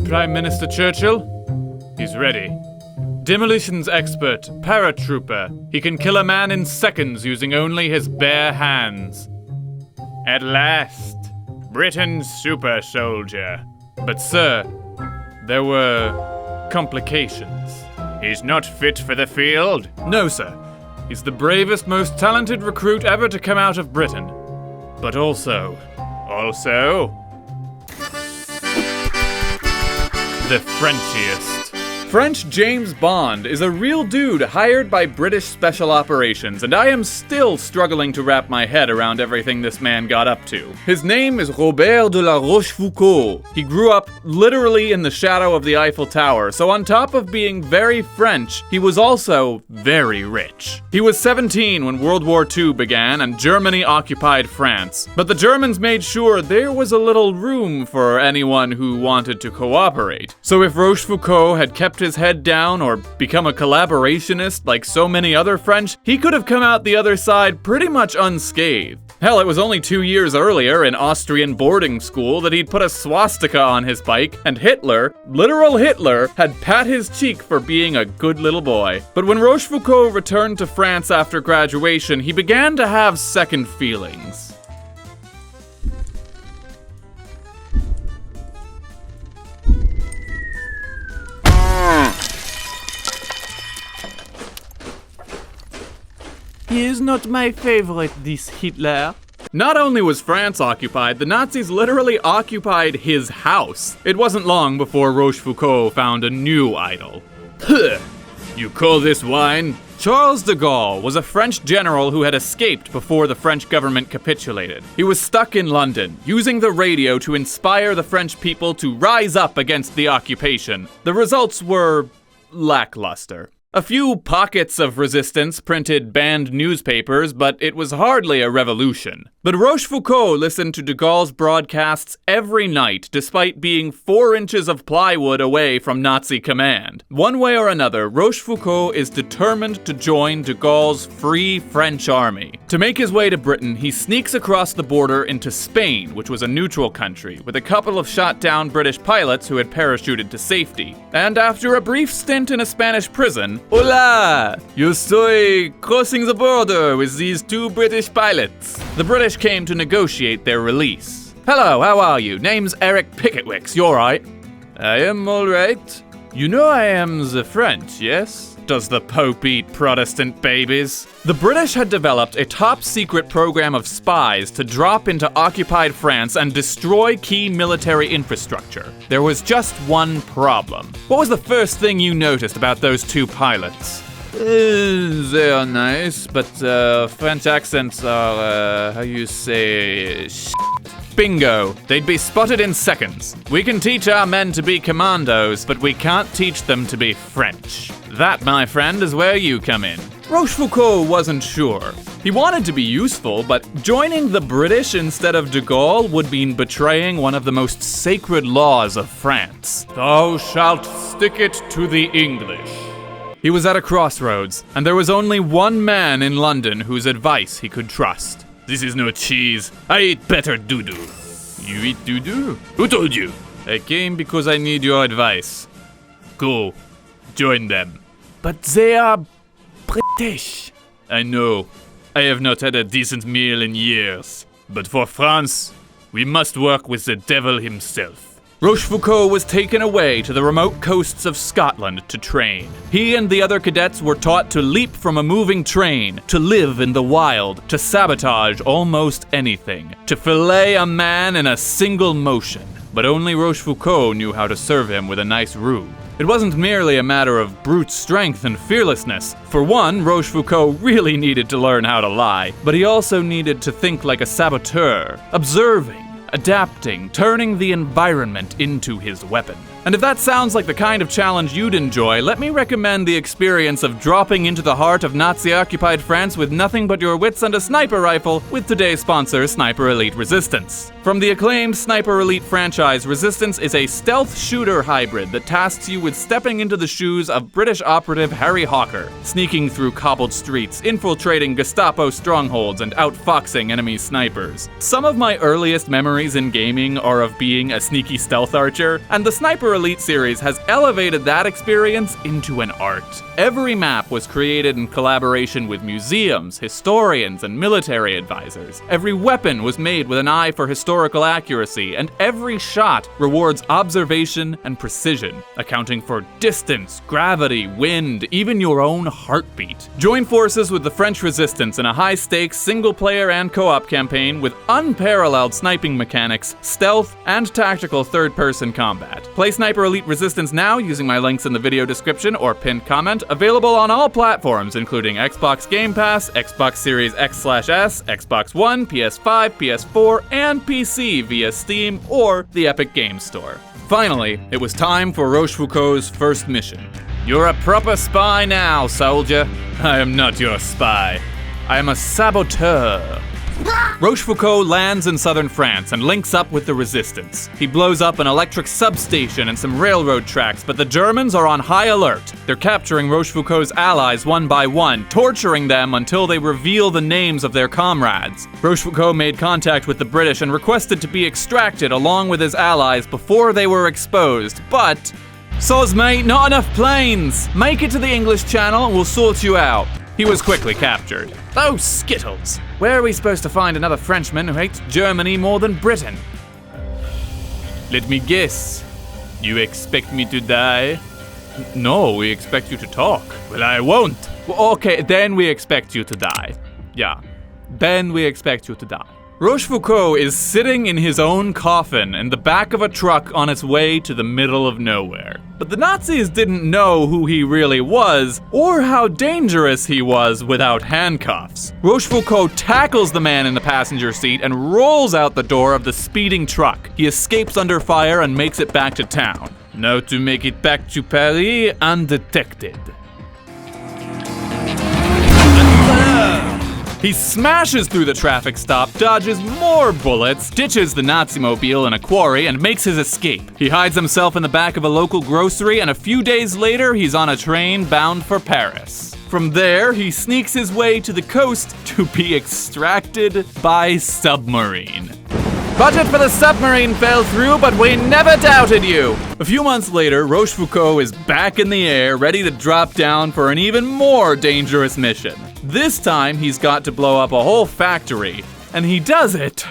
Prime Minister Churchill? He's ready. Demolitions expert, paratrooper. He can kill a man in seconds using only his bare hands. At last, Britain's super soldier. But sir, there were complications. He's not fit for the field? No, sir. He's the bravest, most talented recruit ever to come out of Britain. But also... the Frenchiest. French James Bond is a real dude hired by British Special Operations, and I am still struggling to wrap my head around everything this man got up to. His name is Robert de la Rochefoucauld. He grew up literally in the shadow of the Eiffel Tower, so on top of being very French, he was also very rich. He was 17 when World War II began and Germany occupied France, but the Germans made sure there was a little room for anyone who wanted to cooperate. So if Rochefoucauld had kept his head down or become a collaborationist like so many other French, he could have come out the other side pretty much unscathed. Hell, it was only 2 years earlier in Austrian boarding school that he'd put a swastika on his bike, and Hitler, literal Hitler, had pat his cheek for being a good little boy. But when Rochefoucauld returned to France after graduation, he began to have second feelings. He is not my favorite, this Hitler. Not only was France occupied, the Nazis literally occupied his house. It wasn't long before Rochefoucauld found a new idol. Huh! You call this wine? Charles de Gaulle was a French general who had escaped before the French government capitulated. He was stuck in London, using the radio to inspire the French people to rise up against the occupation. The results were lackluster. A few pockets of resistance printed banned newspapers, but it was hardly a revolution. But Rochefoucauld listened to de Gaulle's broadcasts every night, despite being 4 inches of plywood away from Nazi command. One way or another, Rochefoucauld is determined to join de Gaulle's Free French Army. To make his way to Britain, he sneaks across the border into Spain, which was a neutral country, with a couple of shot-down British pilots who had parachuted to safety. And after a brief stint in a Spanish prison, hola! Yo estoy crossing the border with these 2 British pilots. The British came to negotiate their release. Hello, how are you? Name's Eric Picketwicks, you alright? I am alright. You know I am the French, yes? Does the Pope eat Protestant babies? The British had developed a top-secret program of spies to drop into occupied France and destroy key military infrastructure. There was just one problem. What was the first thing you noticed about those 2 pilots? They are nice, but French accents are, how you say, Bingo. They'd be spotted in seconds. We can teach our men to be commandos, but we can't teach them to be French. That, my friend, is where you come in. Rochefoucauld wasn't sure. He wanted to be useful, but joining the British instead of de Gaulle would mean betraying one of the most sacred laws of France. Thou shalt stick it to the English. He was at a crossroads, and there was only one man in London whose advice he could trust. This is no cheese. I eat better doo-doo. You eat doo-doo? Who told you? I came because I need your advice. Go. Join them. But they are British. I know. I have not had a decent meal in years. But for France, we must work with the devil himself. Rochefoucauld was taken away to the remote coasts of Scotland to train. He and the other cadets were taught to leap from a moving train, to live in the wild, to sabotage almost anything, to fillet a man in a single motion. But only Rochefoucauld knew how to serve him with a nice ruse. It wasn't merely a matter of brute strength and fearlessness. For one, Rochefoucauld really needed to learn how to lie, but he also needed to think like a saboteur, observing, adapting, turning the environment into his weapon. And if that sounds like the kind of challenge you'd enjoy, let me recommend the experience of dropping into the heart of Nazi-occupied France with nothing but your wits and a sniper rifle with today's sponsor, Sniper Elite Resistance. From the acclaimed Sniper Elite franchise, Resistance is a stealth shooter hybrid that tasks you with stepping into the shoes of British operative Harry Hawker, sneaking through cobbled streets, infiltrating Gestapo strongholds, and outfoxing enemy snipers. Some of my earliest memories memories in gaming are of being a sneaky stealth archer, and the Sniper Elite series has elevated that experience into an art. Every map was created in collaboration with museums, historians, and military advisors. Every weapon was made with an eye for historical accuracy, and every shot rewards observation and precision, accounting for distance, gravity, wind, even your own heartbeat. Join forces with the French Resistance in a high-stakes single-player and co-op campaign with unparalleled sniping mechanics, stealth, and tactical third-person combat. Play Sniper Elite Resistance now using my links in the video description or pinned comment, available on all platforms including Xbox Game Pass, Xbox Series X/S, Xbox One, PS5, PS4, and PC via Steam or the Epic Games Store. Finally, it was time for Rochefoucauld's first mission. You're a proper spy now, soldier. I am not your spy. I am a saboteur. Rochefoucauld lands in southern France and links up with the resistance. He blows up an electric substation and some railroad tracks, but the Germans are on high alert. They're capturing Rochefoucauld's allies one by one, torturing them until they reveal the names of their comrades. Rochefoucauld made contact with the British and requested to be extracted along with his allies before they were exposed, but soz mate, not enough planes! Make it to the English Channel and we'll sort you out. He was quickly captured. Oh, Skittles! Where are we supposed to find another Frenchman who hates Germany more than Britain? Let me guess. You expect me to die? No, we expect you to talk. Well, I won't. Well, okay, then we expect you to die. Yeah, then we expect you to die. Rochefoucauld is sitting in his own coffin in the back of a truck on its way to the middle of nowhere. But the Nazis didn't know who he really was, or how dangerous he was without handcuffs. Rochefoucauld tackles the man in the passenger seat and rolls out the door of the speeding truck. He escapes under fire and makes it back to town. Now to make it back to Paris undetected. He smashes through the traffic stop, dodges more bullets, ditches the Nazi-mobile in a quarry, and makes his escape. He hides himself in the back of a local grocery, and a few days later, he's on a train bound for Paris. From there, he sneaks his way to the coast to be extracted by submarine. Budget for the submarine fell through, but we never doubted you! A few months later, Rochefoucauld is back in the air, ready to drop down for an even more dangerous mission. This time, he's got to blow up a whole factory, and he does it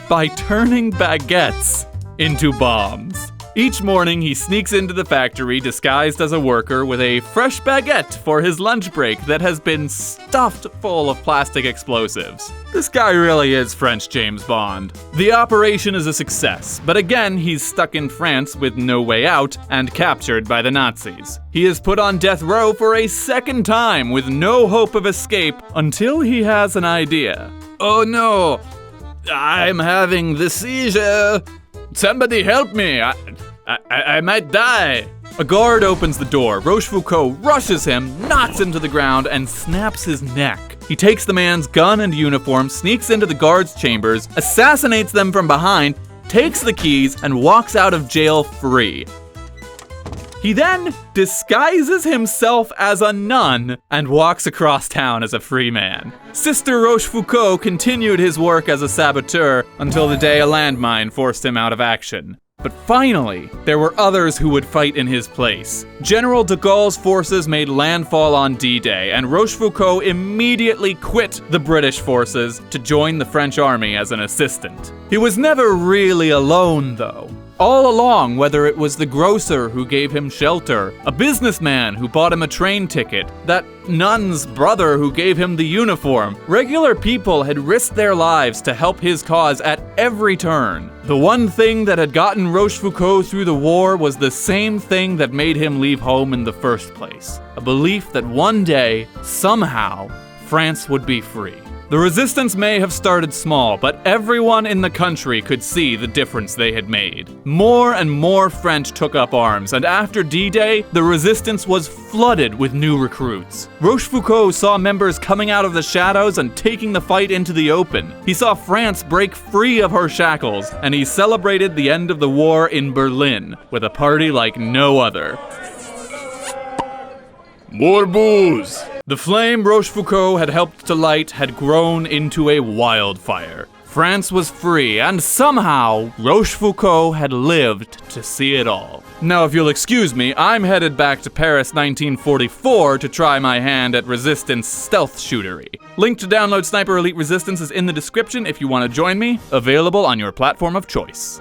by turning baguettes into bombs. Each morning, he sneaks into the factory disguised as a worker with a fresh baguette for his lunch break that has been stuffed full of plastic explosives. This guy really is French James Bond. The operation is a success, but again, he's stuck in France with no way out and captured by the Nazis. He is put on death row for a second time with no hope of escape until he has an idea. Oh no, I'm having the seizure. Somebody help me, I might die. A guard opens the door. Rochefoucauld rushes him, knocks him to the ground, and snaps his neck. He takes the man's gun and uniform, sneaks into the guards' chambers, assassinates them from behind, takes the keys, and walks out of jail free. He then disguises himself as a nun and walks across town as a free man. Sister Rochefoucauld continued his work as a saboteur until the day a landmine forced him out of action. But finally, there were others who would fight in his place. General de Gaulle's forces made landfall on D-Day, and Rochefoucauld immediately quit the British forces to join the French army as an assistant. He was never really alone, though. All along, whether it was the grocer who gave him shelter, a businessman who bought him a train ticket, that nun's brother who gave him the uniform, regular people had risked their lives to help his cause at every turn. The one thing that had gotten Rochefoucauld through the war was the same thing that made him leave home in the first place: a belief that one day, somehow, France would be free. The resistance may have started small, but everyone in the country could see the difference they had made. More and more French took up arms, and after D-Day, the resistance was flooded with new recruits. Rochefoucauld saw members coming out of the shadows and taking the fight into the open. He saw France break free of her shackles, and he celebrated the end of the war in Berlin with a party like no other. More booze! The flame Rochefoucauld had helped to light had grown into a wildfire. France was free, and somehow Rochefoucauld had lived to see it all. Now, if you'll excuse me, I'm headed back to Paris 1944 to try my hand at Resistance stealth shootery. Link to download Sniper Elite Resistance is in the description if you want to join me, available on your platform of choice.